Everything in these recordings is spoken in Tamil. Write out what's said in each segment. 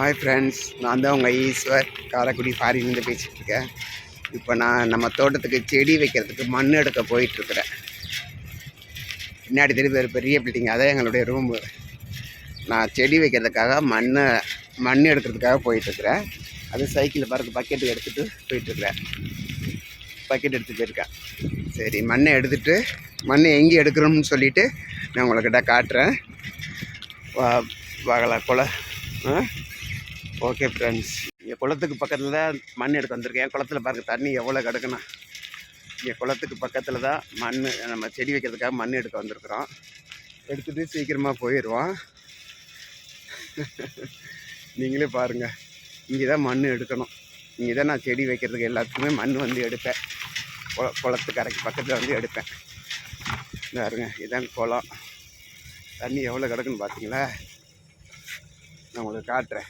ஹாய் ஃப்ரெண்ட்ஸ், நான் தான் உங்கள் ஈஸ்வர் காரைக்குடி ஃபாரின்லேருந்து பேசிகிட்ருக்கேன். இப்போ நான் நம்ம தோட்டத்துக்கு செடி வைக்கிறதுக்கு மண் எடுக்க போயிட்டுருக்குறேன். பின்னாடி தெரியுது ஒரு பெரிய பில்டிங், அதான் எங்களுடைய ரூமு. நான் செடி வைக்கிறதுக்காக மண் எடுக்கிறதுக்காக போயிட்டுருக்குறேன். அது சைக்கிளில் பாருங்க பக்கெட்டு எடுத்துகிட்டு போயிட்டுருக்குறேன். பக்கெட் எடுத்துகிட்டு போயிருக்கேன். சரி, மண்ணை எடுத்துகிட்டு மண் எங்கே எடுக்கிறோம்னு சொல்லிவிட்டு நான் உங்கள்கிட்ட காட்டுறேன். கொலை ஓகே ஃப்ரெண்ட்ஸ், இங்கே குளத்துக்கு பக்கத்தில் தான் மண் எடுக்க வந்திருக்கேன். குளத்தில் பாருங்கள் தண்ணி எவ்வளோ கிடக்குண்ணா. இங்கே குளத்துக்கு பக்கத்தில் தான் நம்ம செடி வைக்கிறதுக்காக மண் எடுக்க வந்திருக்கிறோம். எடுத்துகிட்டு சீக்கிரமாக போயிடுவோம். நீங்களே பாருங்கள், இங்கே தான் மண் எடுக்கணும். இங்கே தான் நான் செடி வைக்கிறதுக்கு எல்லாத்துக்குமே மண் வந்து எடுப்பேன். குளத்து கரைக்கு பக்கத்தில் வந்து எடுப்பேன். பாருங்க, இதுதான் குளம். தண்ணி எவ்வளோ கிடக்குன்னு பார்த்தீங்களா? நான் உங்களுக்கு காட்டுறேன்.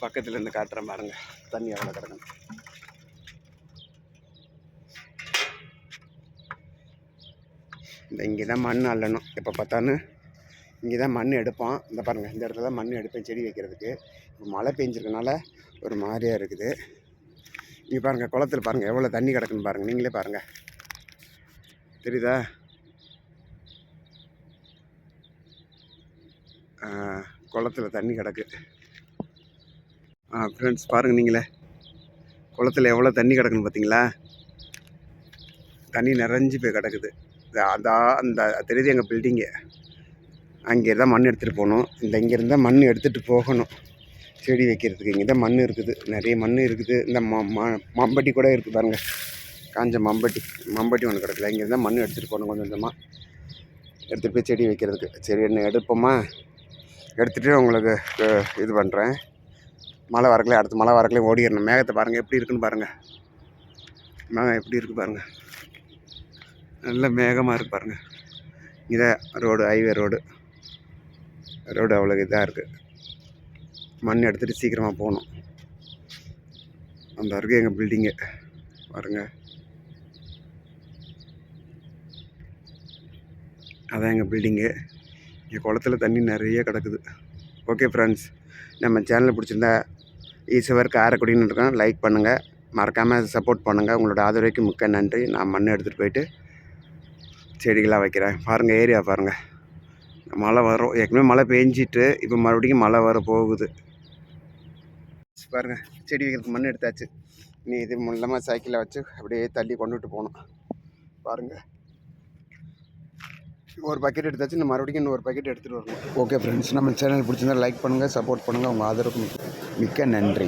பக்கத்தில் இருந்து காட்டுறேன் பாருங்கள், தண்ணி எவ்வளோ கிடக்கணும். இந்த இங்கே தான் மண் அள்ளணும். எப்போ பார்த்தாலும் இங்கே தான் மண் எடுப்போம். இந்த பாருங்கள், இந்த இடத்துல தான் மண் எடுப்பேன் செடி வைக்கிறதுக்கு. இப்போ மழை பெஞ்சிருக்கனால ஒரு மாதிரியாக இருக்குது. இங்கே பாருங்கள், குளத்தில் பாருங்கள் எவ்வளோ தண்ணி கிடக்குன்னு பாருங்கள். நீங்களே பாருங்கள், தெரியுதா? குளத்தில் தண்ணி கிடக்கு. ஃப்ரெண்ட்ஸ் பாருங்கள், நீங்களே குளத்தில் எவ்வளோ தண்ணி கிடக்குன்னு பார்த்தீங்களா? தண்ணி நிறைஞ்சி போய் கிடக்குது. அந்த தெரியுது எங்கள் பில்டிங்கு. அங்கே தான் மண் எடுத்துகிட்டு போகணும். இங்கேருந்து மண் எடுத்துகிட்டு போகணும் செடி வைக்கிறதுக்கு. இங்கே தான் மண் இருக்குது, நிறைய மண் இருக்குது. இந்த மம்பட்டி கூட இருக்குது பாருங்கள், காஞ்ச மம்பட்டி ஒன்று கிடக்குது. இங்கேருந்து மண் எடுத்துகிட்டு போகணும். கொஞ்சம் கொஞ்சமாக எடுத்துகிட்டு போய் செடி வைக்கிறதுக்கு. சரி, என்ன எடுப்போமா? எடுத்துகிட்டு உங்களுக்கு இது பண்ணுறேன். மழை வரக்கலையே, அடுத்து மழை வரக்கலையே ஓடிடணும். மேகத்தை பாருங்கள் எப்படி இருக்குன்னு பாருங்கள். மேகம் எப்படி இருக்குது பாருங்கள், நல்ல மேகமாக இருக்குது பாருங்கள். இதை ரோடு, ஹைவே ரோடு அவ்வளோ இதாக இருக்குது. மண் எடுத்துகிட்டு சீக்கிரமாக போகணும். அந்த இருக்குது எங்கள் பில்டிங்கு பாருங்கள். அதான் எங்கள் பில்டிங்கு. இங்கே குளத்தில் தண்ணி நிறைய கிடக்குது. ஓகே ஃப்ரெண்ட்ஸ், நம்ம சேனலை பிடிச்சிருந்தா ஈஸ்வர் காரைக்குடின்னு இருக்கோம், லைக் பண்ணுங்கள், மறக்காமல் சப்போர்ட் பண்ணுங்கள். உங்களோட ஆதரவுக்கு மிக்க நன்றி. நான் மண் எடுத்துகிட்டு போயிட்டு செடிகளாக வைக்கிறேன். பாருங்கள், ஏரியா பாருங்கள். மழை வரும். ஏற்கனவே மழை பெஞ்சிட்டு இப்போ மறுபடியும் மழை வர போகுது. பாருங்கள், செடி வைக்கிறதுக்கு மண் எடுத்தாச்சு. நீ இது மூலமாக சைக்கிளில் வச்சு அப்படியே தள்ளி கொண்டுட்டு போகணும். பாருங்கள், ஒரு பக்கெட் எடுத்தாச்சு. இன்னும் மறுபடியும் இன்னொரு பக்கெட் எடுத்துகிட்டு வரணும். ஓகே ஃப்ரெண்ட்ஸ், நம்ம சேனல் பிடிச்சிருந்தா லைக் பண்ணுங்கள், சப்போர்ட் பண்ணுங்கள். உங்கள் ஆதரவுக்கு மிக்க நன்றி.